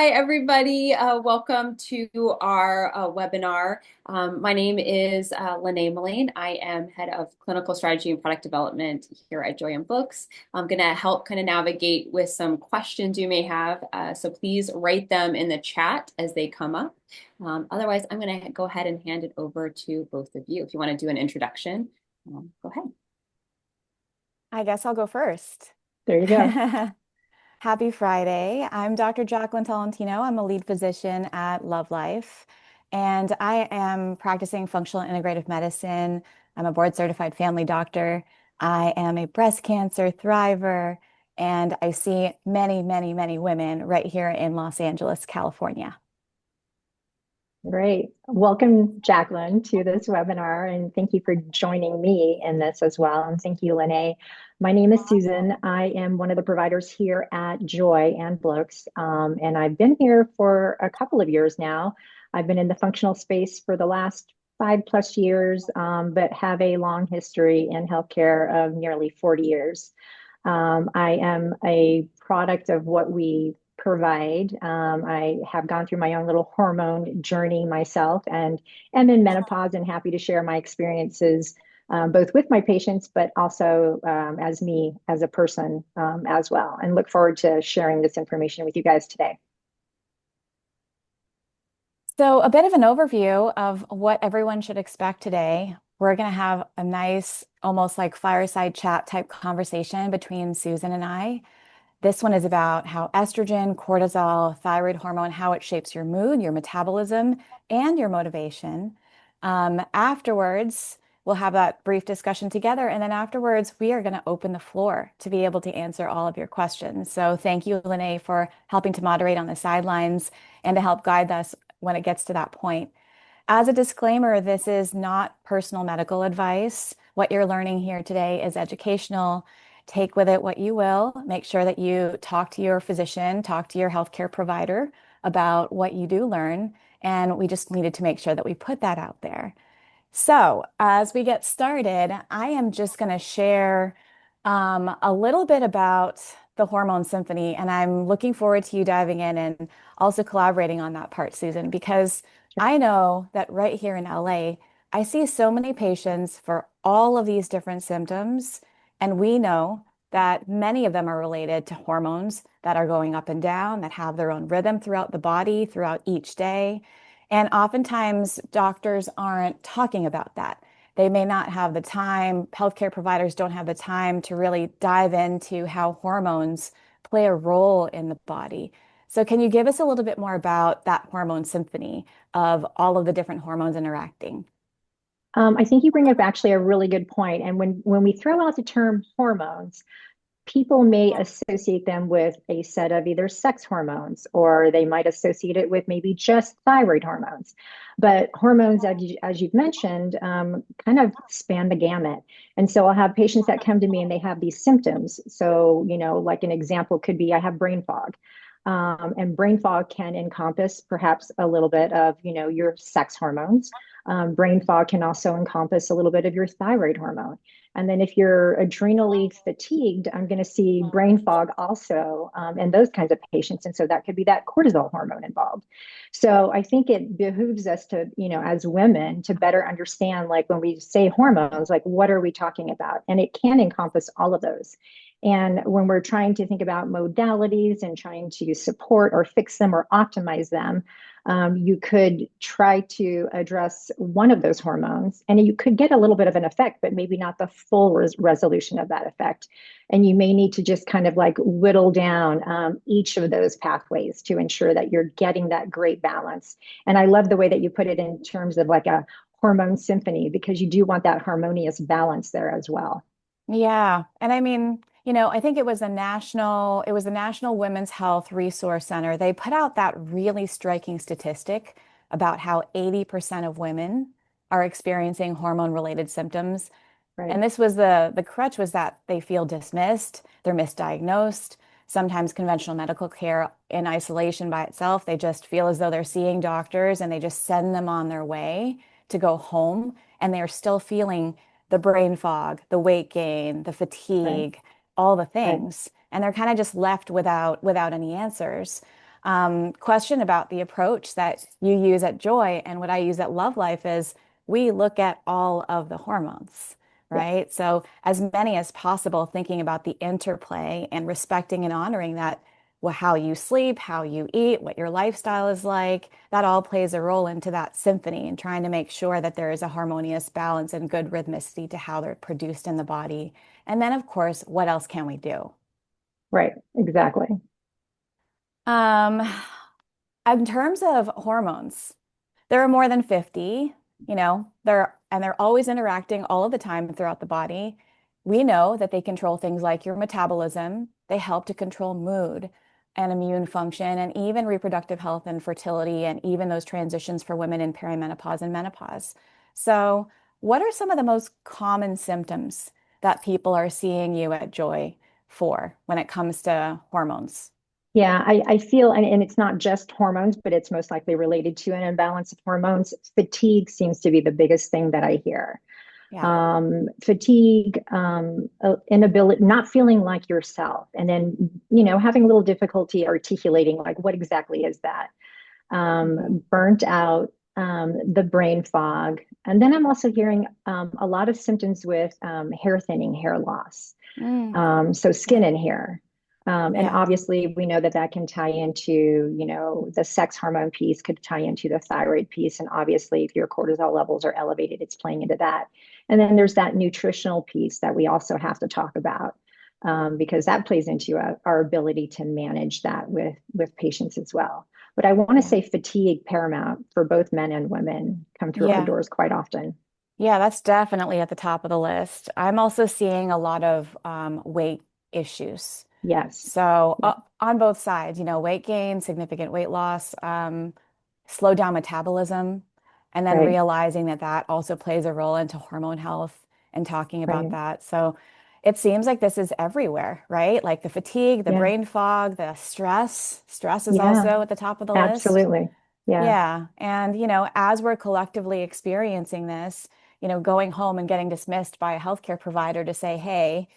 Hi, everybody. Welcome to our webinar. My name is Lanae Mullane. I am head of clinical strategy and product development here at Joi Blokes. I'm going to help kind of navigate with some questions you may have. So please write them in the chat as they come up. Otherwise, I'm going to go ahead and hand it over to both of you. If you want to do an introduction, go ahead. I guess I'll go first. There you go. Happy Friday. I'm Dr. Jaclyn Tolentino. I'm a lead physician at Love Life, and I am practicing functional integrative medicine. I'm a board certified family doctor. I am a breast cancer thriver, and I see many, many, many women right here in Los Angeles, California. Great. Welcome, Jaclyn, to this webinar, and thank you for joining me in this as well. And thank you, Lanae. My name is Susan. I am one of the providers here at Joi Blokes, and I've been here for a couple of years now. I've been in the functional space for the last 5+ years, but have a long history in healthcare of nearly 40 years. I am a product of what we provide. I have gone through my own little hormone journey myself and am in menopause and happy to share my experiences both with my patients, but also as me as a person as well. And look forward to sharing this information with you guys today. So, a bit of an overview of what everyone should expect today. We're going to have a nice, almost like fireside chat type conversation between Susan and I. This one is about how estrogen, cortisol, thyroid hormone, how it shapes your mood, your metabolism, and your motivation. Afterwards, we'll have that brief discussion together. And then afterwards, we are going to open the floor to be able to answer all of your questions. So thank you, Lanae, for helping to moderate on the sidelines and to help guide us when it gets to that point. As a disclaimer, this is not personal medical advice. What you're learning here today is educational. Take with it what you will. Make sure that you talk to your physician, talk to your healthcare provider about what you do learn. And we just needed to make sure that we put that out there. So as we get started, I am just going to share a little bit about the hormone symphony, and I'm looking forward to you diving in and also collaborating on that part, Susan, because I know that right here in LA, I see so many patients for all of these different symptoms, and we know that many of them are related to hormones that are going up and down, that have their own rhythm throughout the body, throughout each day. And oftentimes, doctors aren't talking about that. They may not have the time, healthcare providers don't have the time to really dive into how hormones play a role in the body. So, can you give us a little bit more about that hormone symphony of all of the different hormones interacting? I think you bring up actually a really good point. And when we throw out the term hormones, people may associate them with a set of either sex hormones, or they might associate it with maybe just thyroid hormones. But hormones, as you've mentioned, kind of span the gamut. And so I'll have patients that come to me and they have these symptoms. So, like an example could be I have brain fog. And brain fog can encompass perhaps a little bit of, your sex hormones. Brain fog can also encompass a little bit of your thyroid hormone. And then if you're adrenally fatigued, I'm going to see brain fog also in those kinds of patients. And so that could be that cortisol hormone involved. So I think it behooves us to, as women, to better understand, like when we say hormones, like what are we talking about? And it can encompass all of those. And when we're trying to think about modalities and trying to support or fix them or optimize them, you could try to address one of those hormones and you could get a little bit of an effect, but maybe not the full resolution of that effect. And you may need to just kind of like whittle down each of those pathways to ensure that you're getting that great balance. And I love the way that you put it in terms of like a hormone symphony, because you do want that harmonious balance there as well. Yeah. And I mean, I think it was the National Women's Health Resource Center. They put out that really striking statistic about how 80% of women are experiencing hormone-related symptoms. Right. And this was the crutch was that they feel dismissed, they're misdiagnosed. Sometimes conventional medical care in isolation by itself, they just feel as though they're seeing doctors and they just send them on their way to go home, and they're still feeling the brain fog, the weight gain, the Right. fatigue, all the Right. things. And they're kind of just left without any answers. question about the approach that you use at Joy and what I use at Love Life is we look at all of the hormones, Yeah. right? So as many as possible, thinking about the interplay and respecting and honoring that, well, how you sleep, how you eat, what your lifestyle is like, that all plays a role into that symphony and trying to make sure that there is a harmonious balance and good rhythmicity to how they're produced in the body. And then, of course, what else can we do? Right. Exactly. Um, in terms of hormones, there are more than 50, they're always interacting all of the time throughout the body. We know that they control things like your metabolism. They help to control mood and immune function and even reproductive health and fertility and even those transitions for women in perimenopause and menopause. So, what are some of the most common symptoms that people are seeing you at Joy for when it comes to hormones? Yeah, I feel, and it's not just hormones, but it's most likely related to an imbalance of hormones. Fatigue seems to be the biggest thing that I hear. Yeah. Fatigue, inability, not feeling like yourself, and then, having a little difficulty articulating like what exactly is that? Mhm. Burnt out, the brain fog. And then I'm also hearing a lot of symptoms with hair thinning, hair loss. Mm, So skin yeah. and hair. And Yeah. obviously, we know that that can tie into, the sex hormone piece could tie into the thyroid piece. And obviously, if your cortisol levels are elevated, it's playing into that. And then there's that nutritional piece that we also have to talk about, because that plays into our ability to manage that with patients as well. But I want to Yeah. say fatigue paramount for both men and women come through our Yeah. doors quite often. Yeah, that's definitely at the top of the list. I'm also seeing a lot of weight issues. Yes. So Yeah. on both sides, weight gain, significant weight loss, slow down metabolism, and then Right. realizing that that also plays a role into hormone health and talking about Right. that. So it seems like this is everywhere, right? Like the fatigue, the Yeah. brain fog, the stress. Stress is Yeah. also at the top of the list. Absolutely. Yeah. Yeah. And, as we're collectively experiencing this, going home and getting dismissed by a healthcare provider to say, hey,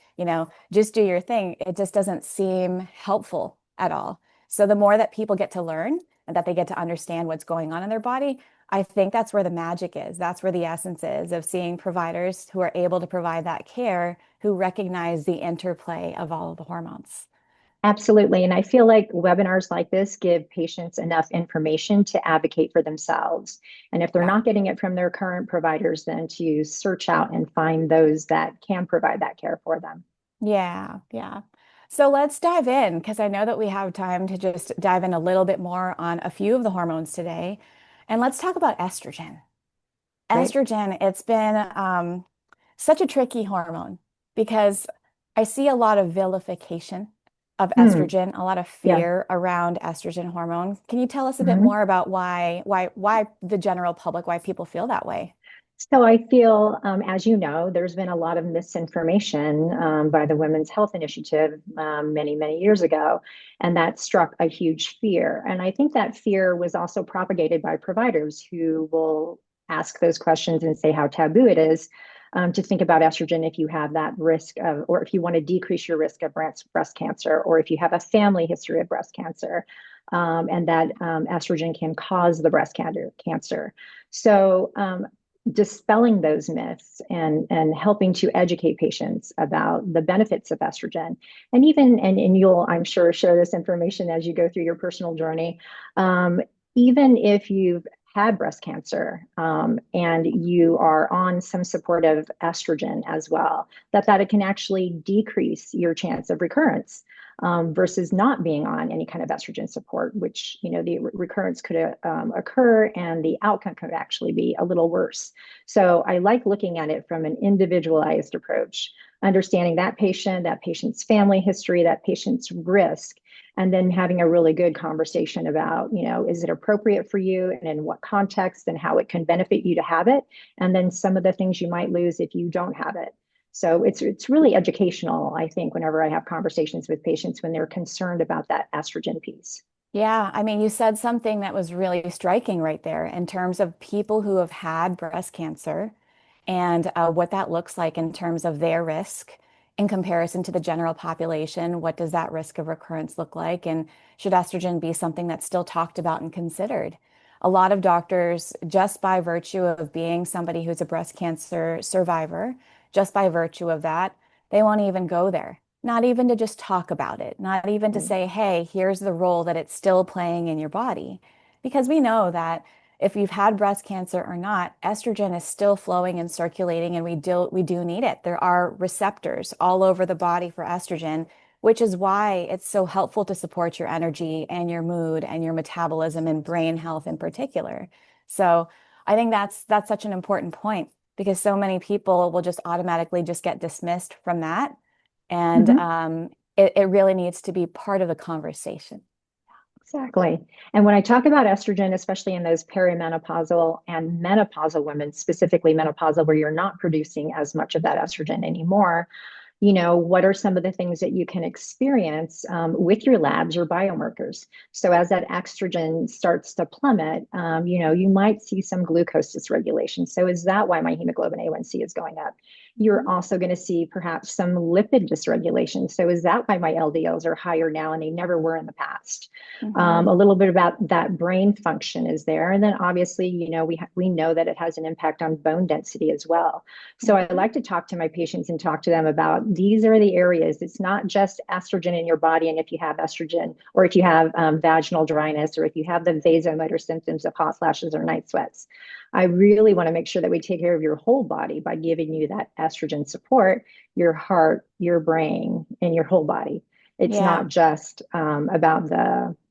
just do your thing, it just doesn't seem helpful at all. So the more that people get to learn and that they get to understand what's going on in their body, I think that's where the magic is. That's where the essence is of seeing providers who are able to provide that care, who recognize the interplay of all of the hormones. Absolutely. And I feel like webinars like this give patients enough information to advocate for themselves. And if they're Yeah. not getting it from their current providers, then to search out and find those that can provide that care for them. Yeah, yeah. So let's dive in because I know that we have time to just dive in a little bit more on a few of the hormones today. And let's talk about estrogen. Great. Estrogen, it's been such a tricky hormone because I see a lot of vilification of Hmm. estrogen, a lot of Yeah. fear around estrogen hormone. Can you tell us a bit Mhm. more about why the general public, why people feel that way? So I feel, as you know, there's been a lot of misinformation by the Women's Health Initiative many, many years ago, and that struck a huge fear. And I think that fear was also propagated by providers who will ask those questions and say how taboo it is to think about estrogen if you have that risk of, or if you want to decrease your risk of breast cancer, or if you have a family history of breast cancer, and that estrogen can cause the breast cancer. So dispelling those myths and helping to educate patients about the benefits of estrogen, and even and you'll, I'm sure, share this information as you go through your personal journey. Even if you've had breast cancer, and you are on some supportive estrogen as well, that it can actually decrease your chance of recurrence, versus not being on any kind of estrogen support, which, the recurrence could occur and the outcome could actually be a little worse. So I like looking at it from an individualized approach, understanding that patient, that patient's family history, that patient's risk, and then having a really good conversation about, is it appropriate for you and in what context and how it can benefit you to have it, and then some of the things you might lose if you don't have it. So it's really educational, I think, whenever I have conversations with patients when they're concerned about that estrogen piece. Yeah, I mean, you said something that was really striking right there in terms of people who have had breast cancer and what that looks like in terms of their risk in comparison to the general population? What does that risk of recurrence look like? And should estrogen be something that's still talked about and considered? A lot of doctors, just by virtue of being somebody who's a breast cancer survivor, just by virtue of that, they won't even go there. Not even to just talk about it, not even to Right. say, hey, here's the role that it's still playing in your body. Because we know that if you've had breast cancer or not, estrogen is still flowing and circulating, and we do need it. There are receptors all over the body for estrogen, which is why it's so helpful to support your energy and your mood and your metabolism and brain health in particular. So I think that's such an important point because so many people will just automatically just get dismissed from that. And Mhm. it really needs to be part of the conversation. Exactly. And when I talk about estrogen, especially in those perimenopausal and menopausal women, specifically menopausal, where you're not producing as much of that estrogen anymore, what are some of the things that you can experience with your labs or biomarkers? So as that estrogen starts to plummet, you might see some glucose dysregulation. So is that why my hemoglobin A1C is going up? You're Mhm. also going to see perhaps some lipid dysregulation. So is that why my LDLs are higher now and they never were in the past? Mhm. A little bit about that brain function is there. And then obviously, we know that it has an impact on bone density as well. So I Mhm. like to talk to my patients and talk to them about these are the areas. It's not just estrogen in your body. And if you have estrogen, or if you have vaginal dryness, or if you have the vasomotor symptoms of hot flashes or night sweats, I really want to make sure that we take care of your whole body by giving you that estrogen support, your heart, your brain, and your whole body. It's Yeah. not just about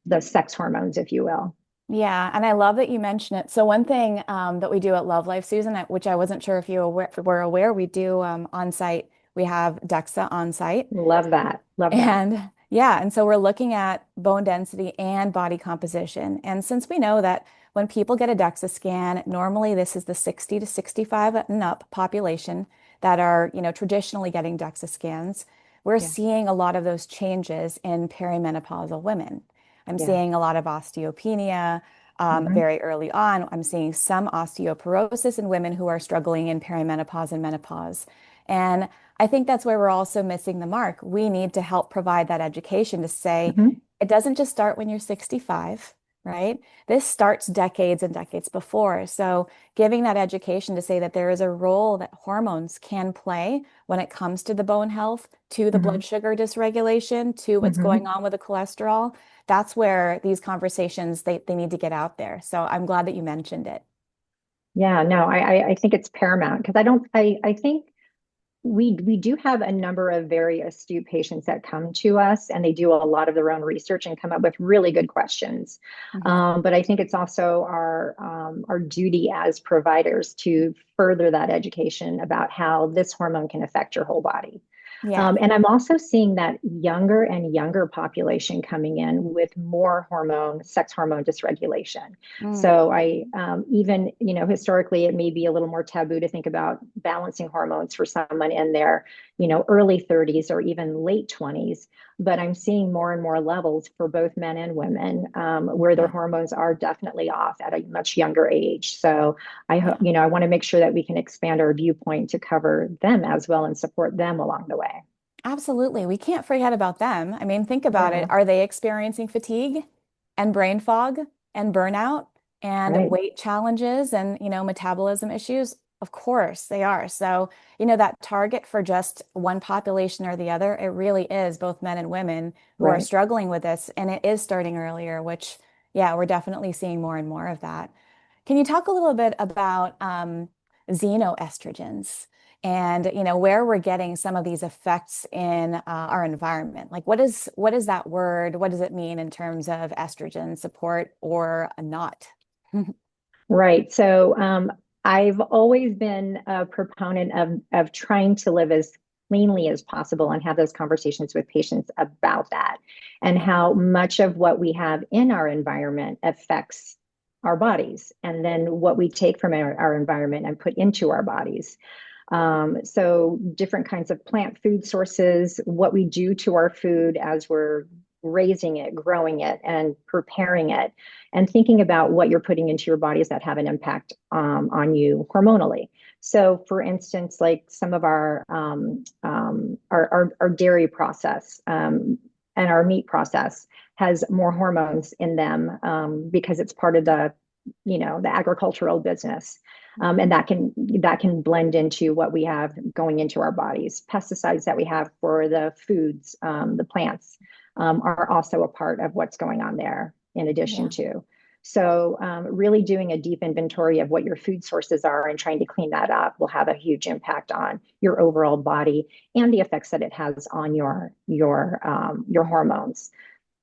the sex hormones, if you will. Yeah, and I love that you mention it. So one thing that we do at Love Life, Susan, which I wasn't sure if you were aware, we do on site. We have DEXA on site, Love that. Love that. and yeah, and so we're looking at bone density and body composition. And since we know that when people get a DEXA scan, normally this is the 60 to 65 and up population that are, traditionally getting DEXA scans, we're Yeah. seeing a lot of those changes in perimenopausal women. I'm Yeah. seeing a lot of osteopenia Hmm. very early on. I'm seeing some osteoporosis in women who are struggling in perimenopause and menopause. And I think that's where we're also missing the mark. We need to help provide that education to say Hmm. it doesn't just start when you're 65, right? This starts decades and decades before. So giving that education to say that there is a role that hormones can play when it comes to the bone health, to the Hmm. blood sugar dysregulation, to what's going Hmm. on with the cholesterol, that's where these conversations they need to get out there. So I'm glad that you mentioned it. Yeah, no, I think it's paramount because I don't I think we do have a number of very astute patients that come to us and they do a lot of their own research and come up with really good questions. Mhm. But I think it's also our duty as providers to further that education about how this hormone can affect your whole body. Yeah. And I'm also seeing that younger and younger population coming in with more sex hormone dysregulation. Mm. So even, historically, it may be a little more taboo to think about balancing hormones for someone in their, early 30s or even late 20s. But I'm seeing more and more levels for both men and women where their Yeah. hormones are definitely off at a much younger age. So I hope, Yeah. I want to make sure that we can expand our viewpoint to cover them as well and support them along the way. Absolutely. We can't forget about them. I mean, think about it. Yeah, Are they experiencing fatigue and brain fog and burnout and right, weight challenges and, metabolism issues? Of course they are. So, that target for just one population or the other, it really is both men and women who are right. struggling with this. And it is starting earlier, which, yeah, we're definitely seeing more and more of that. Can you talk a little bit about xenoestrogens? And where we're getting some of these effects in our environment. Like what is that word? What does it mean in terms of estrogen support or not? Right. So I've always been a proponent of trying to live as cleanly as possible and have those conversations with patients about that and Yeah. how much of what we have in our environment affects our bodies and then what we take from our environment and put into our bodies. So different kinds of plant food sources, what we do to our food as we're raising it, growing it, and preparing it, and thinking about what you're putting into your bodies that have an impact on you hormonally. So, for instance, like some of our dairy process and our meat process has more hormones in them because it's part of the agricultural business. And that can blend into what we have going into our bodies. Pesticides that we have for the foods, the plants, are also a part of what's going on there in addition Yeah. to. So really doing a deep inventory of what your food sources are and trying to clean that up will have a huge impact on your overall body and the effects that it has on your hormones.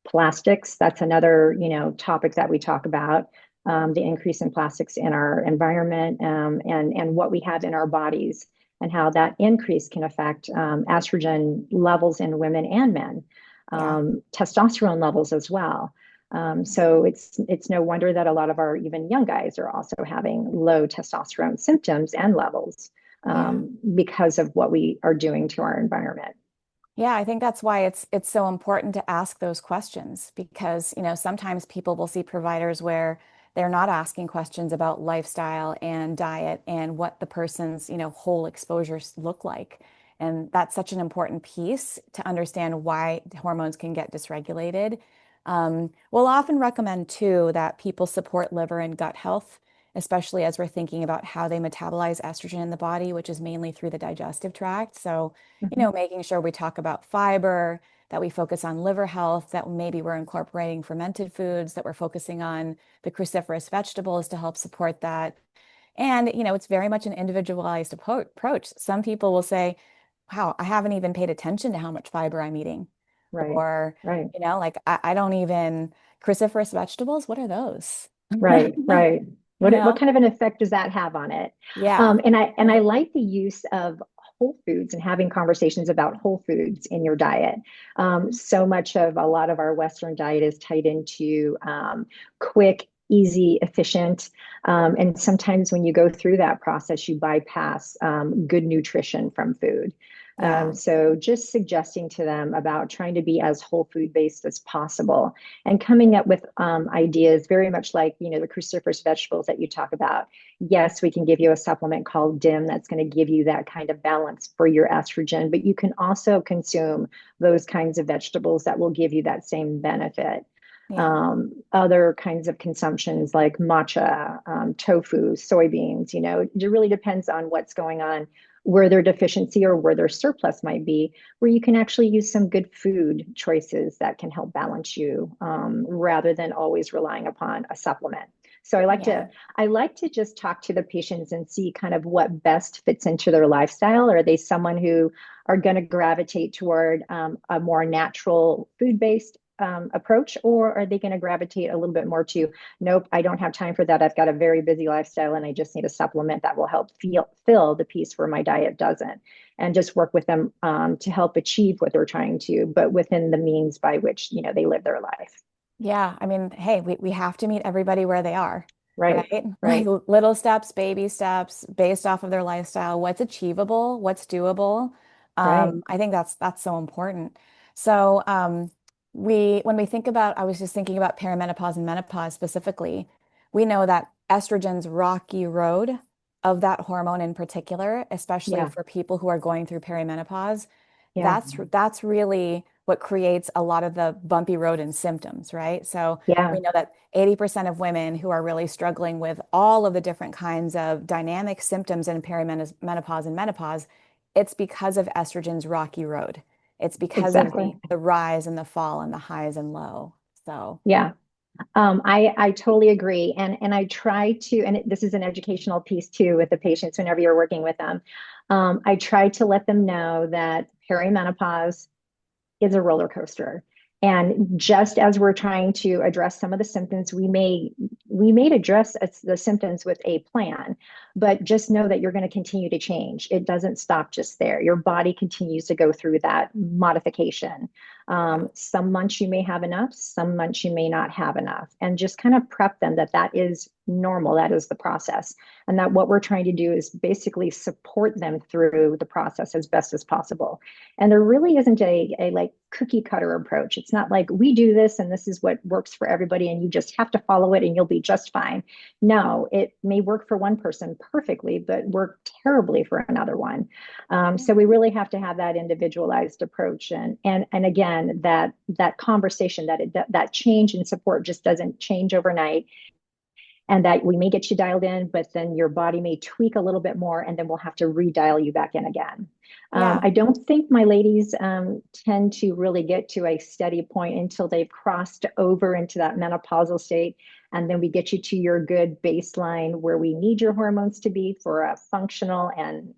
Plastics, that's another topic that we talk about. The increase in plastics in our environment, and what we have in our bodies, and how that increase can affect estrogen levels in women and men, Yeah. testosterone levels as well. So it's no wonder that a lot of our even young guys are also having low testosterone symptoms and levels Yeah. because of what we are doing to our environment. Yeah, I think that's why it's so important to ask those questions because, sometimes people will see providers where they're not asking questions about lifestyle and diet and what the person's, whole exposures look like. And that's such an important piece to understand why hormones can get dysregulated. We'll often recommend too that people support liver and gut health, especially as we're thinking about how they metabolize estrogen in the body, which is mainly through the digestive tract. So Mhm. making sure we talk about fiber, that we focus on liver health, that maybe we're incorporating fermented foods, that we're focusing on the cruciferous vegetables to help support that. And, it's very much an individualized approach. Some people will say, wow, I haven't even paid attention to how much fiber I'm eating. Right, Or, right. like I don't even, cruciferous vegetables, what are those? Right, right. You What know? kind of an effect does that have on it? Yeah. And I like the use of whole foods and having conversations about whole foods in your diet. So much of a lot of our Western diet is tied into quick, easy, efficient. And sometimes when you go through that process, you bypass good nutrition from food. Yeah. So just suggesting to them about trying to be as whole food based as possible and coming up with ideas very much like, the cruciferous vegetables that you talk about. Yes, we can give you a supplement called DIM that's going to give you that kind of balance for your estrogen, but you can also consume those kinds of vegetables that will give you that same benefit. Yeah. Other kinds of consumptions like matcha, tofu, soybeans, it really depends on what's going on, where their deficiency or where their surplus might be, where you can actually use some good food choices that can help balance you, rather than always relying upon a supplement. So I like to Yeah. I like to just talk to the patients and see kind of what best fits into their lifestyle. Are they someone who are going to gravitate toward a more natural food-based approach, or are they going to gravitate a little bit more to, nope, I don't have time for that. I've got a very busy lifestyle and I just need a supplement that will help fill the piece where my diet doesn't, and just work with them to help achieve what they're trying to, but within the means by which, they live their life. Yeah, I mean, hey, we have to meet everybody where they are, Right, right? Like right, little steps, baby steps, based off of their lifestyle, what's achievable, what's doable. right. I think that's so important. So when we think about, I was just thinking about perimenopause and menopause specifically, we know that estrogen's rocky road of that hormone in particular, especially Yeah, for people who are going through perimenopause, yeah, that's really what creates a lot of the bumpy road and symptoms, right? So yeah, we know that 80% of women who are really struggling with all of the different kinds of dynamic symptoms in perimenopause and menopause, it's because of estrogen's rocky road. It's because of the exactly. the rise and the fall and the highs and low. So Yeah. I totally agree, and I try to, and this is an educational piece too with the patients whenever you're working with them. I try to let them know that perimenopause is a roller coaster. And just as we're trying to address some of the symptoms, we may address the symptoms with a plan, but just know that you're going to continue to change. It doesn't stop just there. Your body continues to go through that modification. Some months you may have enough, some months you may not have enough, and just kind of prep them that that is normal, that is the process, and that what we're trying to do is basically support them through the process as best as possible. And there really isn't a like cookie cutter approach. It's not like we do this and this is what works for everybody and you just have to follow it and you'll be just fine. No, it may work for one person perfectly, but work terribly for another one. So we really have to have that individualized approach, and again, that conversation, that change in support just doesn't change overnight, and that we may get you dialed in, but then your body may tweak a little bit more, and then we'll have to redial you back in again. Yeah. I don't think my ladies tend to really get to a steady point until they've crossed over into that menopausal state. And then we get you to your good baseline where we need your hormones to be for a functional and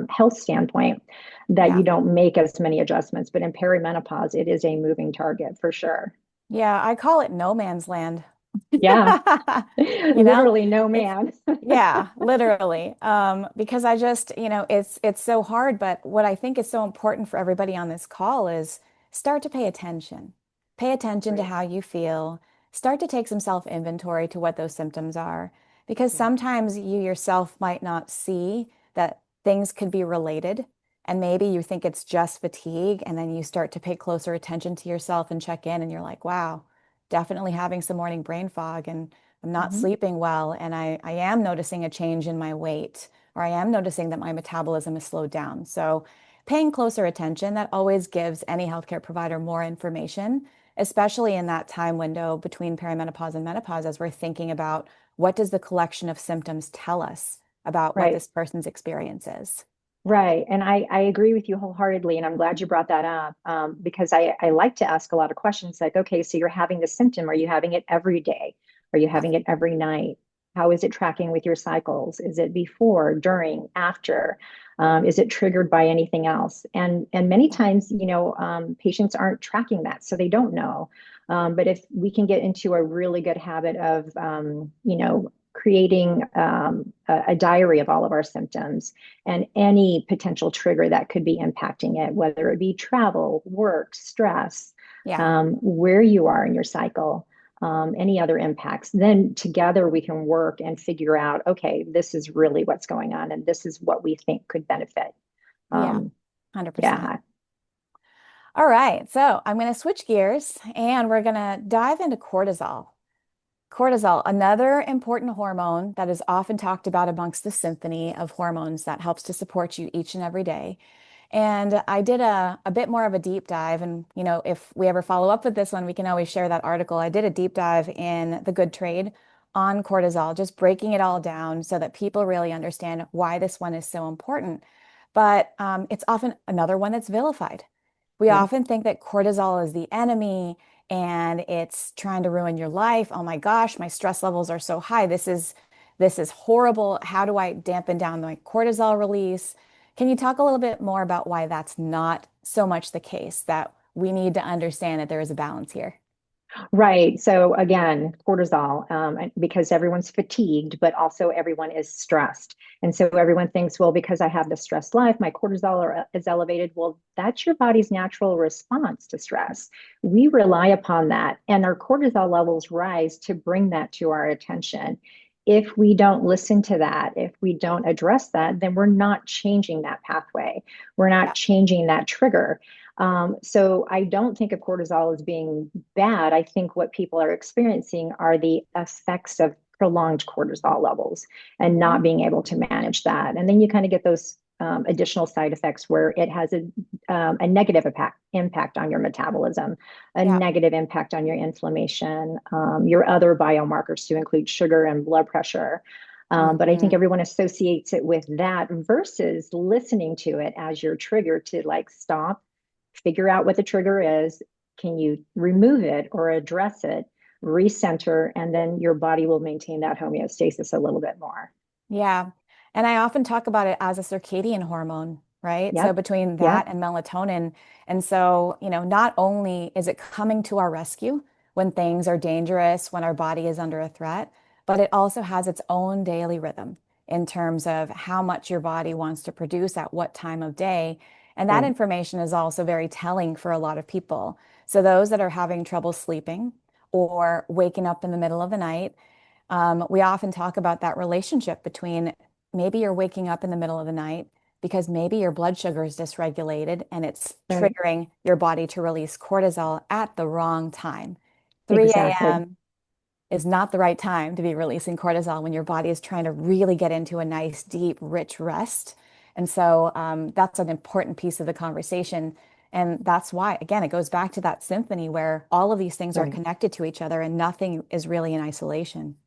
health standpoint, that Yeah. you don't make as many adjustments. But in perimenopause, it is a moving target for sure. Yeah, I call it no man's land. Yeah, You know, literally no it's man. yeah, literally. Because I just, it's so hard, but what I think is so important for everybody on this call is start to pay attention. Pay attention to Right. how you feel. Start to take some self-inventory to what those symptoms are. Because Yeah. sometimes you yourself might not see that things could be related. And maybe you think it's just fatigue, and then you start to pay closer attention to yourself and check in, and you're like, wow, definitely having some morning brain fog, and I'm not Mhm. sleeping well, and I am noticing a change in my weight, or I am noticing that my metabolism is slowed down. So paying closer attention, that always gives any healthcare provider more information, especially in that time window between perimenopause and menopause, as we're thinking about what does the collection of symptoms tell us about what Right. this person's experience is. Right. And I agree with you wholeheartedly. And I'm glad you brought that up, because I like to ask a lot of questions like, okay, so you're having the symptom. Are you having it every day? Are you Yeah. having it every night? How is it tracking with your cycles? Is it before, during, after? Is it triggered by anything else? And many Yeah. times, patients aren't tracking that, so they don't know. But if we can get into a really good habit of, creating a diary of all of our symptoms and any potential trigger that could be impacting it, whether it be travel, work, stress, Yeah. where you are in your cycle, any other impacts. Then together we can work and figure out, okay, this is really what's going on, and this is what we think could benefit. Yeah. Um, 100%. yeah. All right. So I'm going to switch gears and we're going to dive into cortisol. Cortisol, another important hormone that is often talked about amongst the symphony of hormones that helps to support you each and every day. And I did a bit more of a deep dive. And, if we ever follow up with this one, we can always share that article. I did a deep dive in The Good Trade on cortisol, just breaking it all down so that people really understand why this one is so important. But it's often another one that's vilified. We Yeah. often think that cortisol is the enemy and it's trying to ruin your life. Oh my gosh, my stress levels are so high. This is horrible. How do I dampen down my cortisol release? Can you talk a little bit more about why that's not so much the case, that we need to understand that there is a balance here? Right. So again, cortisol, because everyone's fatigued, but also everyone is stressed. And so everyone thinks, well, because I have the stressed life, my is elevated. Well, that's your body's natural response to stress. We rely upon that, and our cortisol levels rise to bring that to our attention. If we don't listen to that, if we don't address that, then we're not changing that pathway. We're not Yeah. changing that trigger. So I don't think of cortisol as being bad. I think what people are experiencing are the effects of prolonged cortisol levels and Hmm. not being able to manage that. And then you kind of get those additional side effects where it has a negative impact on your metabolism, a Yeah. negative impact on your inflammation, your other biomarkers to include sugar and blood pressure. But I think Hmm. everyone associates it with that versus listening to it as your trigger to like stop, figure out what the trigger is. Can you remove it or address it, recenter, and then your body will maintain that homeostasis a little bit more. Yeah. And I often talk about it as a circadian hormone, right? So Yep. between that Yep. and melatonin. And so, not only is it coming to our rescue when things are dangerous, when our body is under a threat, but it also has its own daily rhythm in terms of how much your body wants to produce at what time of day. And that Right. information is also very telling for a lot of people. So those that are having trouble sleeping or waking up in the middle of the night, we often talk about that relationship between maybe you're waking up in the middle of the night because maybe your blood sugar is dysregulated and it's Right. triggering your body to release cortisol at the wrong time. 3 Exactly. a.m. is not the right time to be releasing cortisol when your body is trying to really get into a nice, deep, rich rest. And so that's an important piece of the conversation. And that's why, again, it goes back to that symphony where all of these things are Right. connected to each other and nothing is really in isolation.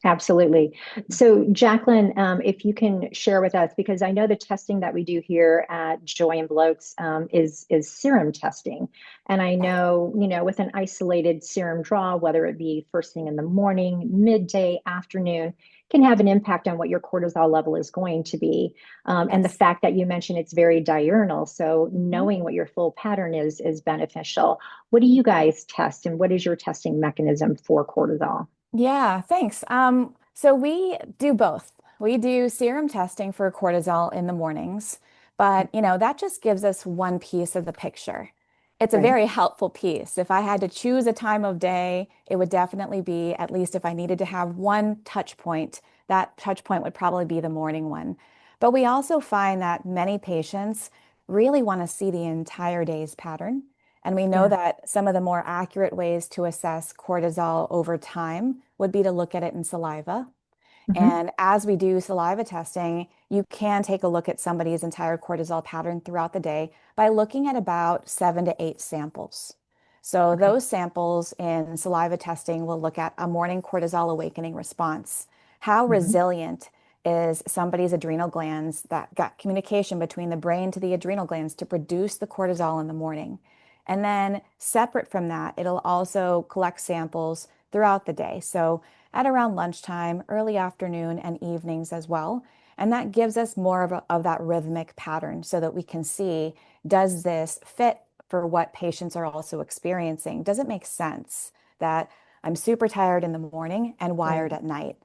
Absolutely. So, Jaclyn, if you can share with us, because I know the testing that we do here at Joi and Blokes is serum testing, and I Yes. know with an isolated serum draw, whether it be first thing in the morning, midday, afternoon, can have an impact on what your cortisol level is going to be. And the Yes. fact that you mentioned it's very diurnal, so Mhm. knowing what your full pattern is beneficial. What do you guys test, and what is your testing mechanism for cortisol? Yeah, thanks. So we do both. We do serum testing for cortisol in the mornings, but that just gives us one piece of the picture. It's a Right. very helpful piece. If I had to choose a time of day, it would definitely be, at least if I needed to have one touch point, that touch point would probably be the morning one. But we also find that many patients really want to see the entire day's pattern. And we know Yeah. that some of the more accurate ways to assess cortisol over time would be to look at it in saliva. Hmm. And as we do saliva testing, you can take a look at somebody's entire cortisol pattern throughout the day by looking at about 7 to 8 samples. So Okay. those samples in saliva testing will look at a morning cortisol awakening response. How Hmm. resilient is somebody's adrenal glands, that got communication between the brain to the adrenal glands to produce the cortisol in the morning. And then separate from that, it'll also collect samples throughout the day. So at around lunchtime, early afternoon, and evenings as well. And that gives us more of that rhythmic pattern so that we can see, does this fit for what patients are also experiencing? Does it make sense that I'm super tired in the morning and Right. wired at night?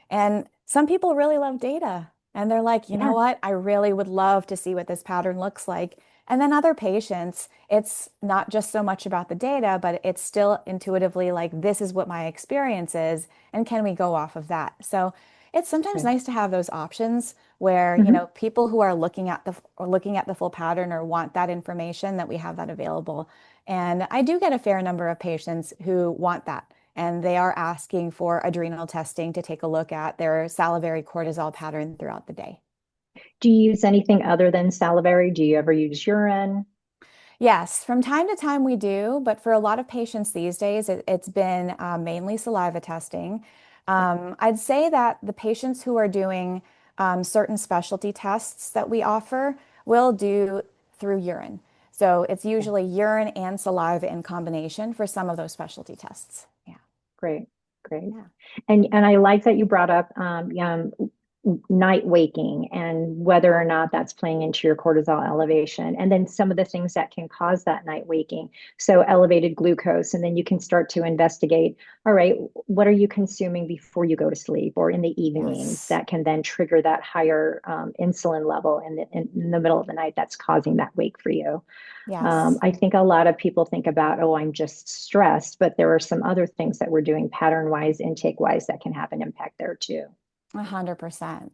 And some people really love data. And they're like, you know Yeah. what? I really would love to see what this pattern looks like. And then other patients, it's not just so much about the data, but it's still intuitively like, this is what my experience is, and can we go off of that? So it's sometimes Right. nice to have those options where, Hmm. people who are looking at the full pattern or want that information, that we have that available. And I do get a fair number of patients who want that. And they are asking for adrenal testing to take a look at their salivary cortisol pattern throughout the day. Do you use anything other than salivary? Do you ever use urine? Yes, from time to time we do, but for a lot of patients these days, it's been mainly saliva testing. I'd say that the patients who are doing certain specialty tests that we offer will do through urine. So it's Yeah. usually urine and saliva in combination for some of those specialty tests. Yeah. Great. Great. Yeah. And I like that you brought up night waking and whether or not that's playing into your cortisol elevation, and then some of the things that can cause that night waking. So elevated glucose, and then you can start to investigate, all right, what are you consuming before you go to sleep or in the evenings Yes. that can then trigger that higher insulin level in the middle of the night that's causing that wake for you. Yes. I think a lot of people think about, oh, I'm just stressed, but there are some other things that we're doing pattern wise, intake wise, that can have an impact there too. 100%.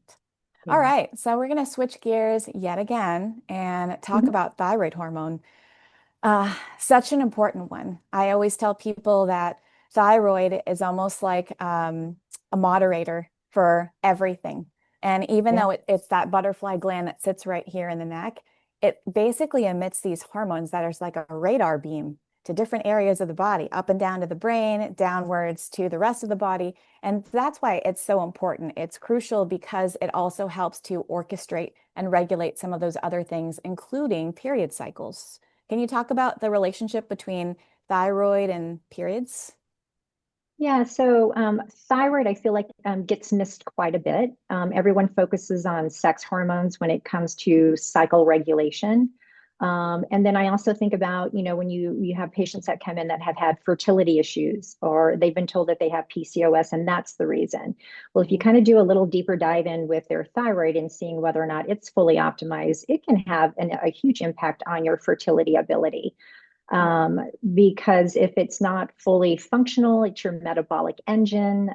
All Yeah. right, so we're going to switch gears yet again and talk Mhm. about thyroid hormone. Such an important one. I always tell people that thyroid is almost like a moderator for everything. And even Yeah. though it's that butterfly gland that sits right here in the neck, it basically emits these hormones that are like a radar beam to different areas of the body, up and down to the brain, downwards to the rest of the body. And that's why it's so important. It's crucial because it also helps to orchestrate and regulate some of those other things, including period cycles. Can you talk about the relationship between thyroid and periods? Yeah, so thyroid, I feel like gets missed quite a bit. Everyone focuses on sex hormones when it comes to cycle regulation. And then I also think about, when you have patients that come in that have had fertility issues, or they've been told that they have PCOS and that's the reason. Well, if you kind of do a little deeper dive in with their thyroid and seeing whether or not it's fully optimized, it can have a huge impact on your fertility ability. Because if it's not fully functional, it's your metabolic engine.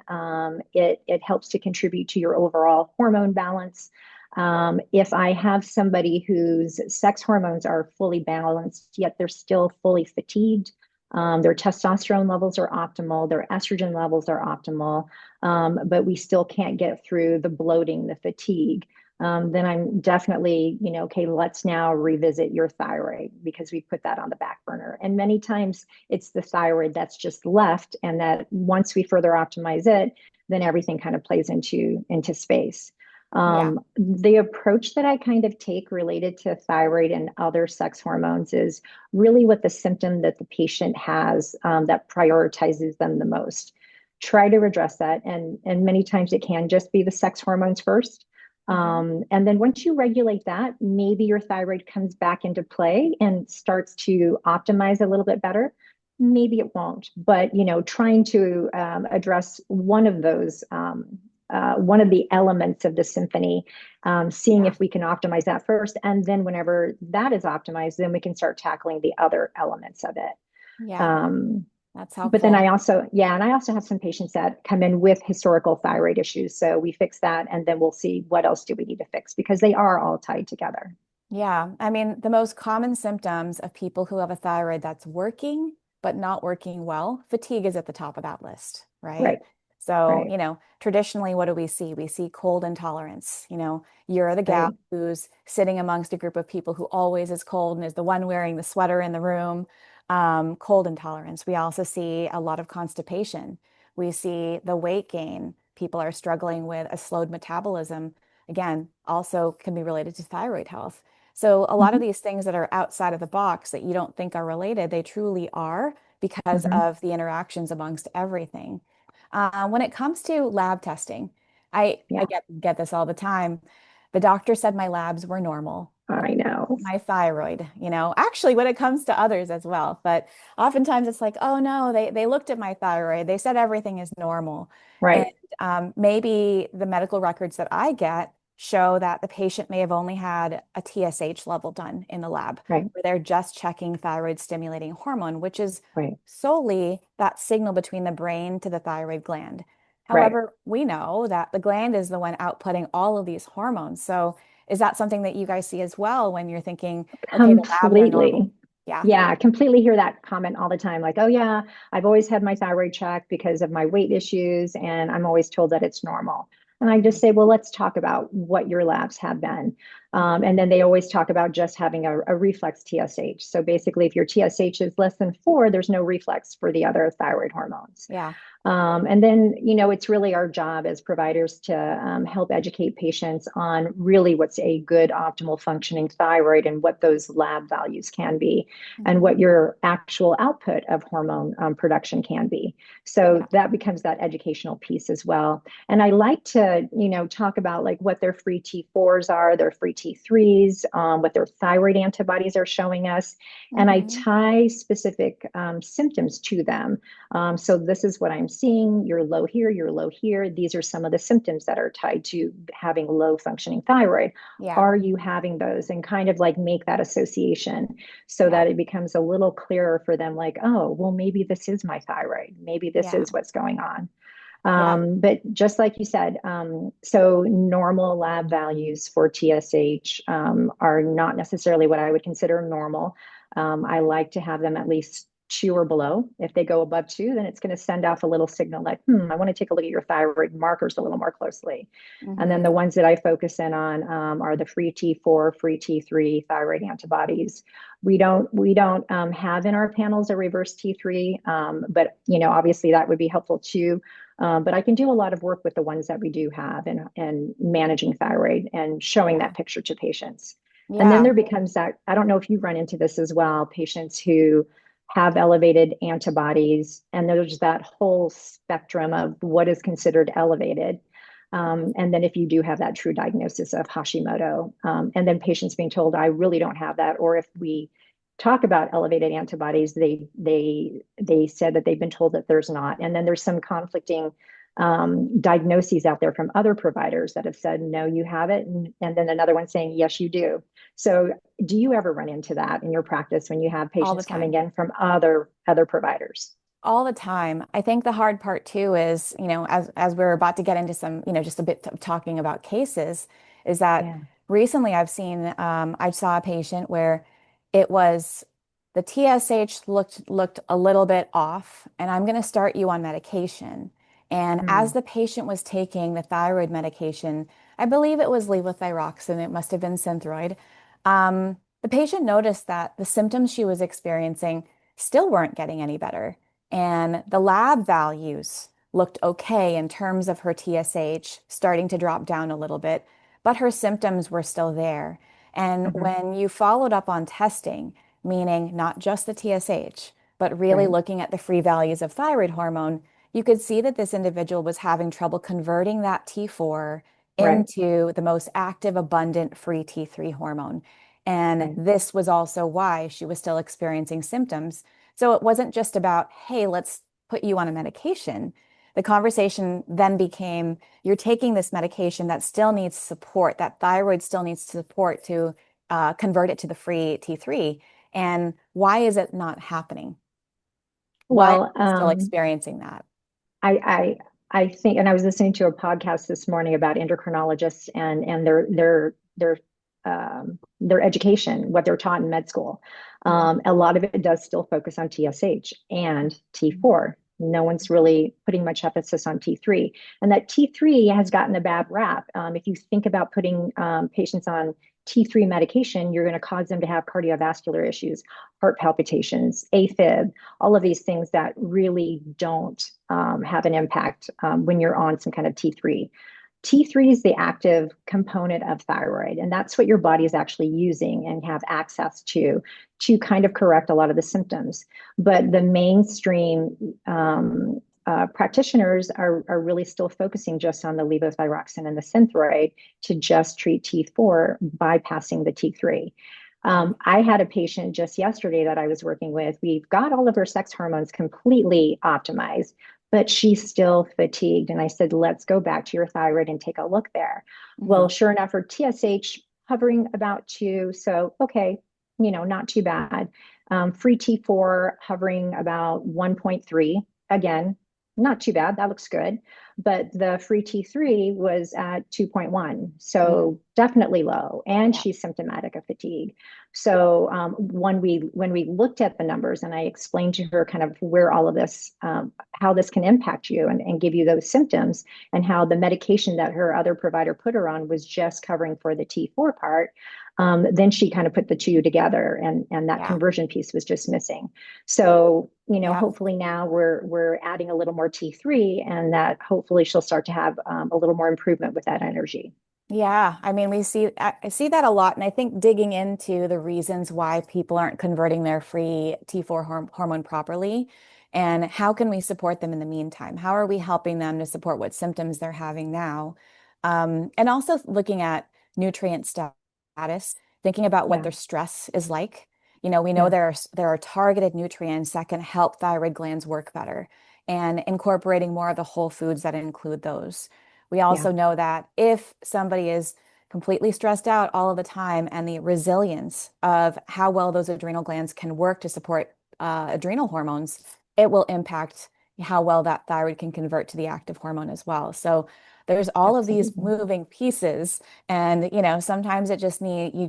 It helps to contribute to your overall hormone balance. If I have somebody whose sex hormones are fully balanced, yet they're still fully fatigued, their testosterone levels are optimal, their estrogen levels are optimal, but we still can't get through the bloating, the fatigue. Then I'm definitely, okay, let's now revisit your thyroid because we put that on the back burner. And many times it's the thyroid that's just left, and that once we further optimize it, then everything kind of plays into space. The approach that I kind of take related to thyroid and other sex hormones is really what the symptom that the patient has that prioritizes them the most. Try to address that. And many times it can just be the sex hormones first. And then once you regulate that, maybe your thyroid comes back into play and starts to optimize a little bit better. Maybe it won't, but trying to address one of those, one of the elements of the symphony, seeing if we can optimize that first, and then whenever that is optimized, then we can start tackling the other elements of it. That's helpful. But then I also have some patients that come in with historical thyroid issues. So we fix that, and then we'll see what else do we need to fix, because they are all tied together. Yeah. I mean, the most common symptoms of people who have a thyroid that's working but not working well, fatigue is at the top of that list, right? Right. So, Right. traditionally, what do we see? We see cold intolerance. You're the gal Right. who's sitting amongst a group of people who always is cold and is the one wearing the sweater in the room. Cold intolerance. We also see a lot of constipation. We see the weight gain. People are struggling with a slowed metabolism. Again, also can be related to thyroid health. So a lot of Mhm. these things that are outside of the box that you don't think are related, they truly are because Mhm. of the interactions amongst everything. When it comes to lab testing, I Yeah, get this all the time. The doctor said my labs were normal. I know. My thyroid, actually when it comes to others as well. But oftentimes it's like, oh no, they looked at my thyroid. They said everything is normal. And Right. maybe the medical records that I get show that the patient may have only had a TSH level done in the lab, Right. where they're just checking thyroid stimulating hormone, which is Right. solely that signal between the brain to the thyroid gland. Right. However, we know that the gland is the one outputting all of these hormones. So is that something that you guys see as well when you're thinking, okay, the labs are normal? Completely. Yeah. Yeah, I completely hear that comment all the time. Like, oh yeah, I've always had my thyroid checked because of my weight issues, and I'm always told that it's normal. And I just say, well, let's talk about what your labs have been. And then they always talk about just having a reflex TSH. So basically, if your TSH is less than 4, there's no reflex for the other thyroid hormones. Yeah. And then, it's really our job as providers to help educate patients on really what's a good optimal functioning thyroid and what those lab values can be and Mhm. what your actual output of hormone production can be. So Yeah. that becomes that educational piece as well. And I like to, talk about like what their free T4s are, their free T3s, what their thyroid antibodies are showing us. And I Mhm. tie specific symptoms to them. So this is what I'm seeing. You're low here, you're low here. These are some of the symptoms that are tied to having low functioning thyroid. Yeah. Are you having those? And kind of like make that association so Yeah. that it becomes a little clearer for them, like, oh, well, maybe this is my thyroid. Maybe this Yeah. is what's going on. Yeah. But just like you said, so normal lab values for TSH are not necessarily what I would consider normal. I like to have them at least 2 or below. If they go above 2, then it's going to send off a little signal like, I want to take a look at your thyroid markers a little more closely. And then Mhm. the ones that I focus in on are the free T4, free T3 thyroid antibodies. We don't have in our panels a reverse T3, but obviously that would be helpful too. But I can do a lot of work with the ones that we do have and managing thyroid and showing Yeah. that picture to patients. And then Yeah. there becomes that, I don't know if you run into this as well, patients who have elevated antibodies, and there's that whole spectrum of what is considered elevated. And then if you do have that true diagnosis of Hashimoto, and then patients being told, I really don't have that, or if we talk about elevated antibodies, they said that they've been told that there's not. And then there's some conflicting diagnoses out there from other providers that have said, no, you have it. And then another one saying, yes, you do. So do you ever run into that in your practice when you have All the patients coming time. in from other providers? All the time. I think the hard part too is, as we're about to get into some, just a bit of talking about cases, is that Yeah. recently I saw a patient where it was the TSH looked a little bit off, and I'm going to start you on medication. And as Mm. the patient was taking the thyroid medication, I believe it was levothyroxine, it must have been Synthroid. The patient noticed that the symptoms she was experiencing still weren't getting any better. And the lab values looked okay in terms of her TSH starting to drop down a little bit, but her symptoms were still there. And Hmm. when you followed up on testing, meaning not just the TSH, but really Right. looking at the free values of thyroid hormone, you could see that this individual was having trouble converting that T4 Right. into the most active, abundant free T3 hormone. And Right. this was also why she was still experiencing symptoms. So it wasn't just about, hey, let's put you on a medication. The conversation then became, you're taking this medication that still needs support, that thyroid still needs support to convert it to the free T3. And why is it not happening? Why are Well, we still experiencing that? I I think, and I was listening to a podcast this morning about endocrinologists and their education, what they're taught in med school. Yeah. A lot of it does still focus on TSH and T4. No one's really putting much emphasis on T3, and that T3 has gotten a bad rap. If you think about putting patients on T3 medication, you're going to cause them to have cardiovascular issues, heart palpitations, AFib, all of these things that really don't have an impact when you're on some kind of T3. T3 is the active component of thyroid, and that's what your body is actually using and have access to kind of correct a lot of the symptoms. But the mainstream practitioners are really still focusing just on the levothyroxine and the Synthroid to just treat T4, bypassing the T3. Yeah. I had a patient just yesterday that I was working with. We've got all of her sex hormones completely optimized, but she's still fatigued. And I said, let's go back to your thyroid and take a look there. Mhm. Well, sure enough, her TSH hovering about 2. So, okay, not too bad. Free T4 hovering about 1.3. Again, not too bad. That looks good. But the free T3 was at 2.1. Mhm. So definitely low. And Yeah. she's symptomatic of fatigue. So when we looked at the numbers and I explained to her kind of where all of this, how this can impact you and give you those symptoms, and how the medication that her other provider put her on was just covering for the T4 part, then she kind of put the two together, and that Yeah. conversion piece was just missing. So, Yeah. hopefully now we're adding a little more T3, and that hopefully she'll start to have a little more improvement with that energy. Yeah, I mean, I see that a lot, and I think digging into the reasons why people aren't converting their free T4 hormone properly, and how can we support them in the meantime? How are we helping them to support what symptoms they're having now? And also looking at nutrient status, thinking about what Yeah, their stress is like. We know yeah, there are targeted nutrients that can help thyroid glands work better, and incorporating more of the whole foods that include those. We yeah, also know that if somebody is completely stressed out all of the time, and the resilience of how well those adrenal glands can work to support adrenal hormones, it will impact how well that thyroid can convert to the active hormone as well. So there's all of these absolutely. moving pieces, and sometimes you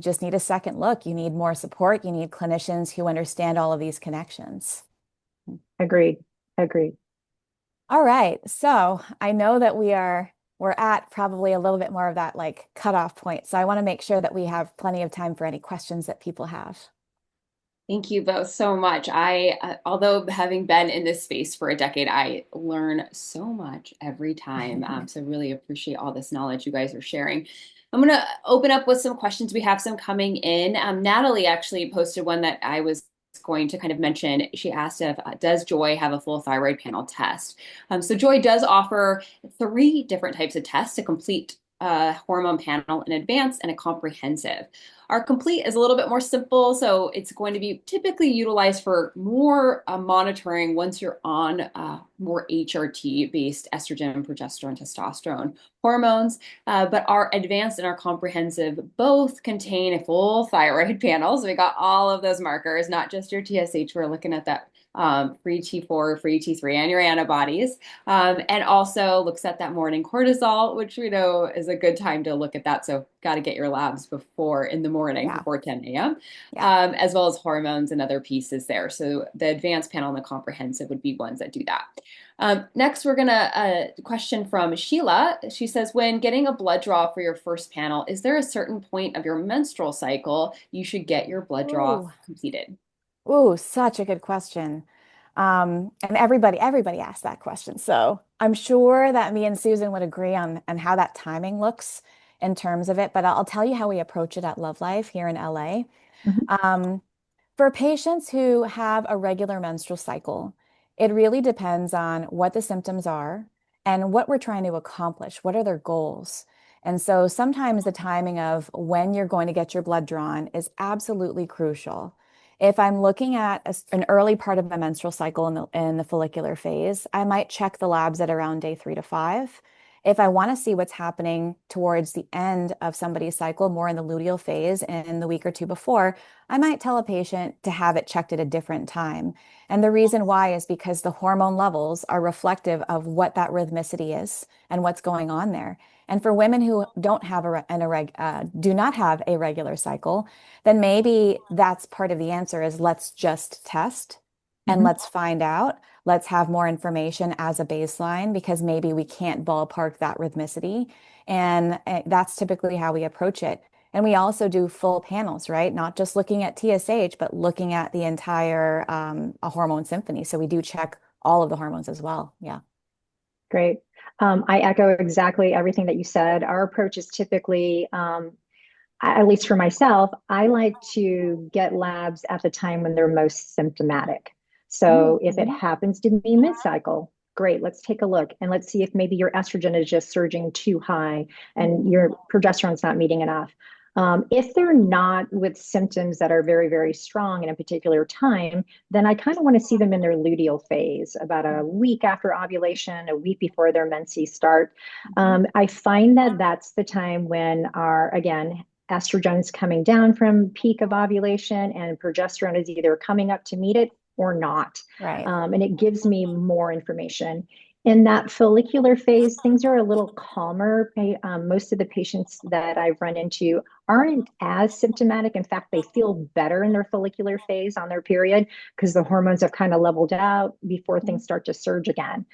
just need a second look. You need more support. You need clinicians who understand all of these connections. Agreed. Agreed. All right. So I know that we're at probably a little bit more of that like cutoff point. So I want to make sure that we have plenty of time for any questions that people have. Thank you both so much. Although having been in this space for a decade, I learn so much every time. So really appreciate all this knowledge you guys are sharing. I'm going to open up with some questions. We have some coming in. Natalie actually posted one that I was going to kind of mention, she asked if, does Joi have a full thyroid panel test? So Joi does offer 3 different types of tests: a complete hormone panel in advance and a comprehensive. Our complete is a little bit more simple, so it's going to be typically utilized for more monitoring once you're on more HRT-based estrogen, progesterone, testosterone hormones. But our advanced and our comprehensive both contain a full thyroid panel. So we got all of those markers, not just your TSH. We're looking at that free T4, free T3, and your antibodies, and also looks at that morning cortisol, which we know is a good time to look at that. So got to get your labs before in the morning, before 10 a.m., as well as hormones and other pieces there. So the advanced panel and the comprehensive would be ones that do that. Next, we're going to question from Sheila. She says, when getting a blood draw for your first panel, is there a certain point of your menstrual cycle you should get your blood draw completed? Ooh, such a good question. And everybody asks that question. So I'm sure that me and Susan would agree on how that timing looks in terms of it, but I'll tell you how we approach it at Love Life here in LA. For patients who have a regular menstrual cycle, it really depends on what the symptoms are and what we're trying to accomplish. What are their goals? And so sometimes the timing of when you're going to get your blood drawn is absolutely crucial. If I'm looking at an early part of the menstrual cycle in the follicular phase, I might check the labs at around day 3 to 5. If I want to see what's happening towards the end of somebody's cycle, more in the luteal phase in the week or 2 before, I might tell a patient to have it checked at a different time. And the reason why is because the hormone levels are reflective of what that rhythmicity is and what's going on there. And for women who don't have do not have a regular cycle, then maybe that's part of the answer is let's just test and let's find out. Let's have more information as a baseline because maybe we can't ballpark that rhythmicity. And that's typically how we approach it. And we also do full panels, right? Not just looking at TSH, but looking at the entire a hormone symphony. So we do check all of the hormones as well. Yeah. Great. I echo exactly everything that you said. Our approach is typically, at least for myself, I like to get labs at the time when they're most symptomatic. So if it happens to be mid-cycle, great, let's take a look and let's see if maybe your estrogen is just surging too high and your progesterone's not meeting enough. If they're not with symptoms that are very, very strong in a particular time, then I kind of want to see them in their luteal phase, about a week after ovulation, a week before their menses start. I find that that's the time when again, estrogen's coming down from peak of ovulation and progesterone is either coming up to meet it or not. Right. And it gives me more information. In that follicular phase, things are a little calmer. Most of the patients that I've run into aren't as symptomatic. In fact, they feel better in their follicular phase on their period because the hormones have kind of leveled out before things start to surge again.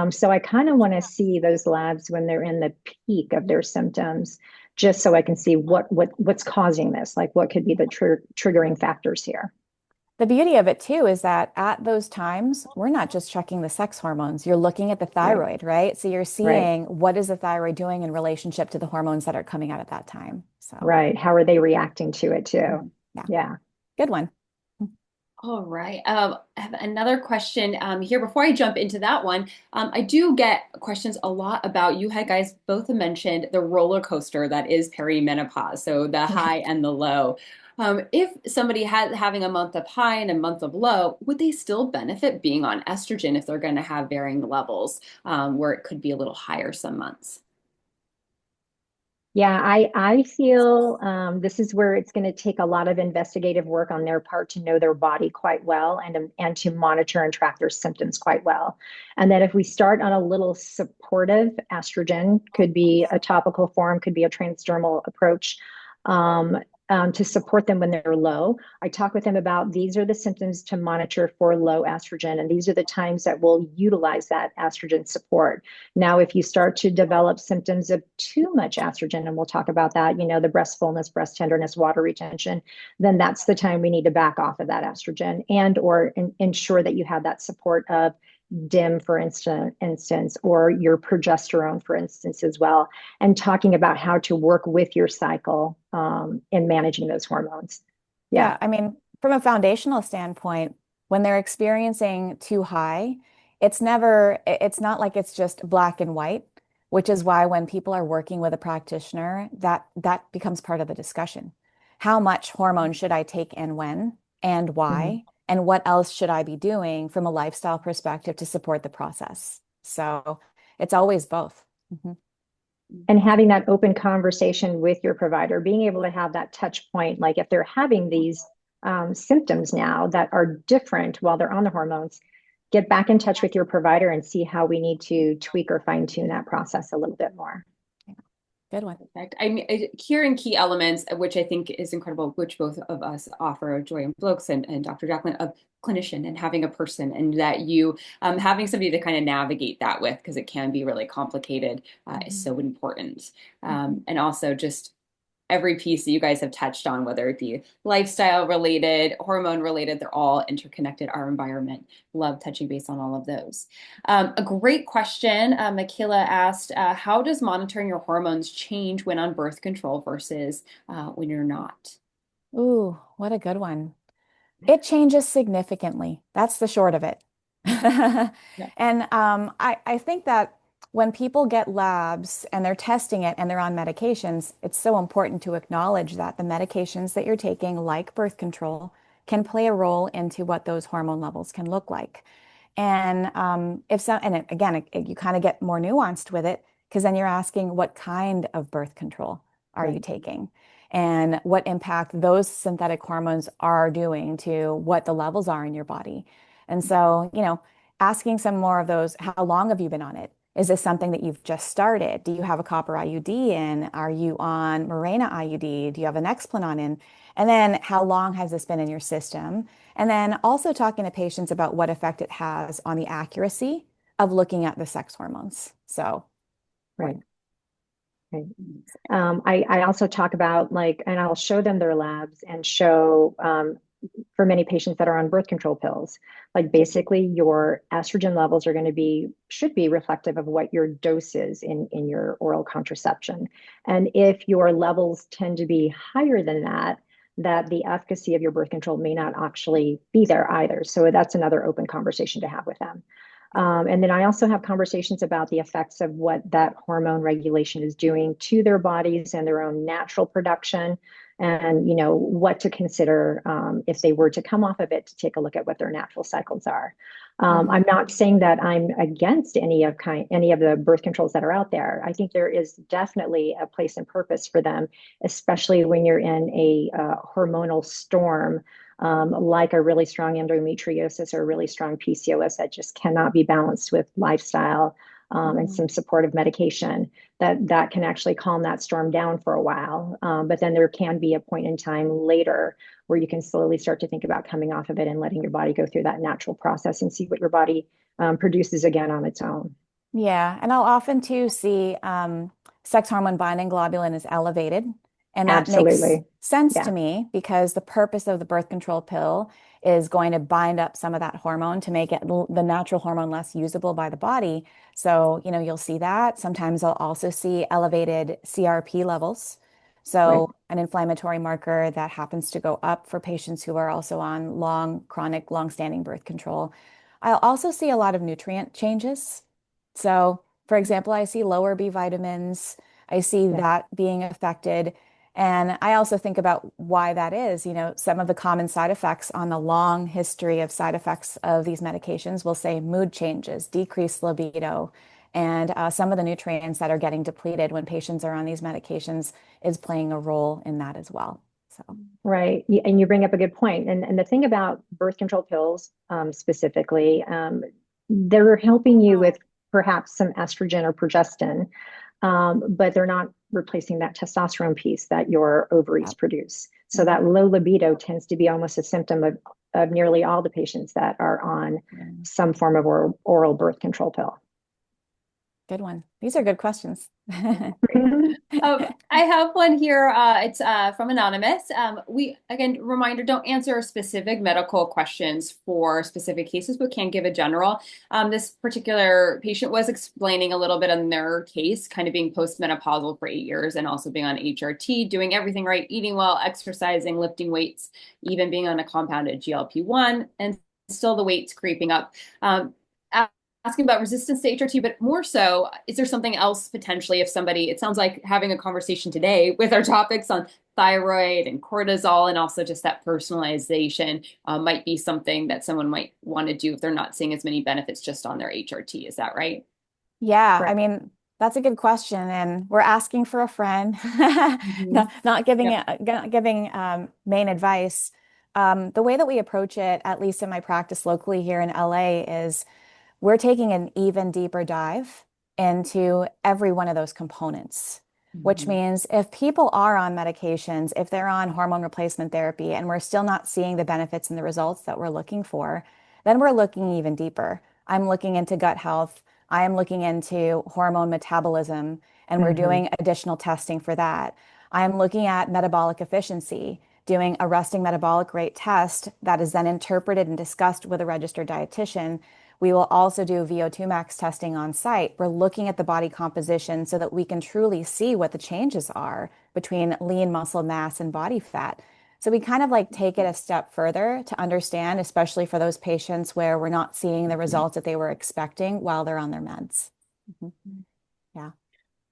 So I kind of want to see those labs when they're in the peak of their symptoms, just so I can see what's causing this, like what could be the triggering factors here. The beauty of it too is that at those times, we're not just checking the sex hormones. You're looking at the thyroid, right? So you're seeing what is the thyroid doing in relationship to the hormones that are coming out at that time. So right. How are they reacting to it too? Yeah. Good one. All right. I have another question here before I jump into that one. I do get questions a lot about, you had guys both mentioned the roller coaster that is perimenopause, so the high and the low. If somebody having a month of high and a month of low, would they still benefit being on estrogen if they're going to have varying levels, where it could be a little higher some months? Yeah, I feel this is where it's going to take a lot of investigative work on their part to know their body quite well and to monitor and track their symptoms quite well. And that if we start on a little supportive estrogen, could be a topical form, could be a transdermal approach, to support them when they're low. I talk with them about these are the symptoms to monitor for low estrogen, and these are the times that we'll utilize that estrogen support. Now, if you start to develop symptoms of too much estrogen, and we'll talk about that, the breast fullness, breast tenderness, water retention, then that's the time we need to back off of that estrogen and/or ensure that you have that support of DIM, for instance, or your progesterone, for instance, as well, and talking about how to work with your cycle in managing those hormones. Yeah, I mean, from a foundational standpoint, when they're experiencing too high, it's not like it's just black and white, which is why when people are working with a practitioner, that becomes part of the discussion. How much hormone should I take and when and Mhm. why? And what else should I be doing from a lifestyle perspective to support the process? So it's always both. Mhm. And having that open conversation with your provider, being able to have that touch point, like if they're having these symptoms now that are different while they're on the hormones, get back in touch with your provider and see how we need to tweak or fine tune that process a little bit more. Good one. Perfect. I mean, hearing key elements, which I think is incredible, which both of us offer, Joi and Blokes and Dr. Jaclyn, of clinician and having a person, and that you having somebody to kind of navigate that with, because it can be really complicated, is so important. And also just every piece that you guys have touched on, whether it be lifestyle related, hormone related, they're all interconnected, our environment. Love touching base on all of those. A great question. Michaela asked, how does monitoring your hormones change when on birth control versus when you're not? Ooh, what a good one. It changes significantly. That's the short of it. Yeah. And I think that when people get labs and they're testing it and they're on medications, it's so important to acknowledge that the medications that you're taking, like birth control, can play a role into what those hormone levels can look like. And if so, and again, you kind of get more nuanced with it because then you're asking what kind of birth control are you Right. taking? And what impact those synthetic hormones are doing to what the levels are in your body. And so, asking some more of those, how long have you been on it? Is this something that you've just started? Do you have a copper IUD in? Are you on Mirena IUD? Do you have an Nexplanon in? And then how long has this been in your system? And then also talking to patients about what effect it has on the accuracy of looking at the sex hormones. So, Right. Right. I also talk about like, and I'll show them their labs and show for many patients that are on birth control pills, like basically your estrogen levels are going to should be reflective of what your dose is in your oral contraception. And if your levels tend to be higher than that, that the efficacy of your birth control may not actually be there either. So that's another open conversation to have with them. And then I also have conversations about the effects of what that hormone regulation is doing to their bodies and their own natural production, and what to consider if they were to come off of it, to take a look at what their natural cycles are. I'm not saying that I'm against any of the birth controls that are out there. I think there is definitely a place and purpose for them, especially when you're in a hormonal storm, like a really strong endometriosis or a really strong PCOS that just cannot be balanced with lifestyle and some supportive medication. That can actually calm that storm down for a while. But then there can be a point in time later where you can slowly start to think about coming off of it and letting your body go through that natural process and see what your body produces again on its own. yeah, and I'll often too see sex hormone binding globulin is elevated. And that makes Absolutely. sense to Yeah. me because the purpose of the birth control pill is going to bind up some of that hormone to make the natural hormone less usable by the body. So, you'll see that. Sometimes I'll also see elevated CRP levels. Right. So, an inflammatory marker that happens to go up for patients who are also on chronic, long-standing birth control. I'll also see a lot of nutrient changes. So, for example, I see lower B vitamins. I see Yeah. that being affected. And I also think about why that is. Some of the common side effects on the long history of side effects of these medications will say mood changes, decreased libido, and some of the nutrients that are getting depleted when patients are on these medications is playing a role in that as well. So, Right. And you bring up a good point. And the thing about birth control pills specifically, they're helping you with perhaps some estrogen or progestin, but they're not replacing that testosterone piece that your ovaries yep. produce. So that low libido tends to be almost a symptom of nearly all the patients that are on Yeah. some form of oral birth control pill. Good one. These are good questions. I have one here. It's from Anonymous. Again, reminder, don't answer specific medical questions for specific cases, but can give a general. This particular patient was explaining a little bit on their case, kind of being postmenopausal for 8 years and also being on HRT, doing everything right, eating well, exercising, lifting weights, even being on a compounded GLP-1, and still the weight's creeping up. Asking about resistance to HRT, but more so, is there something else potentially if somebody, it sounds like having a conversation today with our topics on thyroid and cortisol and also just that personalization might be something that someone might want to do if they're not seeing as many benefits just on their HRT. Is that right? Yeah, I Correct. mean, that's a good question. And we're asking for a friend, Mhm. not giving Yep. it, not giving main advice. The way that we approach it, at least in my practice locally here in LA, is we're taking an even deeper dive into every one of those components, which Mhm. means if people are on medications, if they're on hormone replacement therapy, and we're still not seeing the benefits and the results that we're looking for, then we're looking even deeper. I'm looking into gut health. I am looking into hormone metabolism, and we're Hmm. doing additional testing for that. I am looking at metabolic efficiency, doing a resting metabolic rate test that is then interpreted and discussed with a registered dietitian. We will also do VO2 max testing on site. We're looking at the body composition so that we can truly see what the changes are between lean muscle mass and body fat. So we kind of like take it a step further to understand, especially for those patients where we're not seeing the results that they were expecting while they're on their meds. Mhm. Yeah.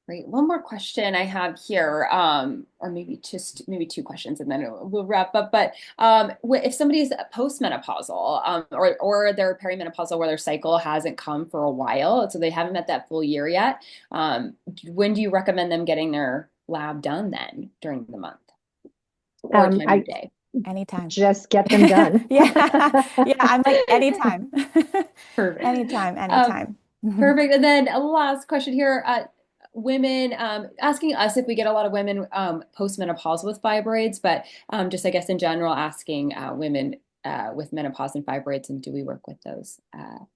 Great. One more question I have here, or maybe two questions, and then we'll wrap up. But if somebody's postmenopausal, or they're perimenopausal, where their cycle hasn't come for a while, so they haven't met that full year yet, when do you recommend them getting their lab done then during the month or time I of day? Anytime. just get them done. Yeah. Yeah. I'm like, anytime. Perfect. Anytime, Um, anytime. Perfect. And then a last question here. Women asking us if we get a lot of women postmenopausal with fibroids, but just I guess in general asking women with menopause and fibroids, and do we work with those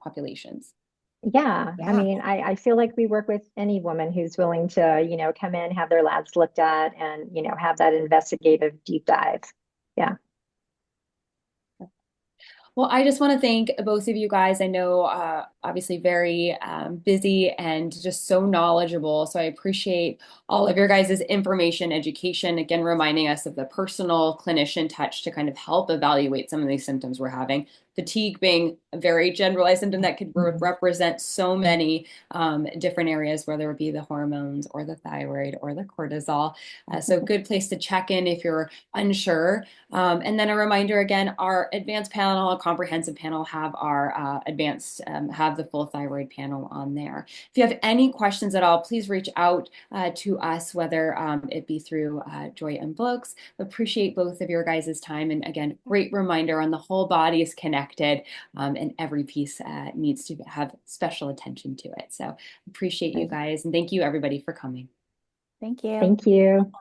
populations? Yeah, I Yeah. mean, I feel like we work with any woman who's willing to, come in, have their labs looked at, and, have that investigative deep dive. Yeah. Well, I just want to thank both of you guys. I know, obviously, very busy and just so knowledgeable. So I appreciate all of your guys' information, education, again, reminding us of the personal clinician touch to kind of help evaluate some of these symptoms we're having. Fatigue being a very generalized symptom that could Mhm. represent so many different areas, whether it be the hormones or the thyroid or the cortisol. So good place to check in if you're unsure. And then a reminder again, our advanced panel, a comprehensive panel, have our have the full thyroid panel on there. If you have any questions at all, please reach out to us, whether it be through Joi and Blokes. Appreciate both of your guys' time. And again, great reminder on the whole body is connected and every piece needs to have special attention to it. So appreciate you Right. guys. And thank you everybody for coming. Thank you. Thank you.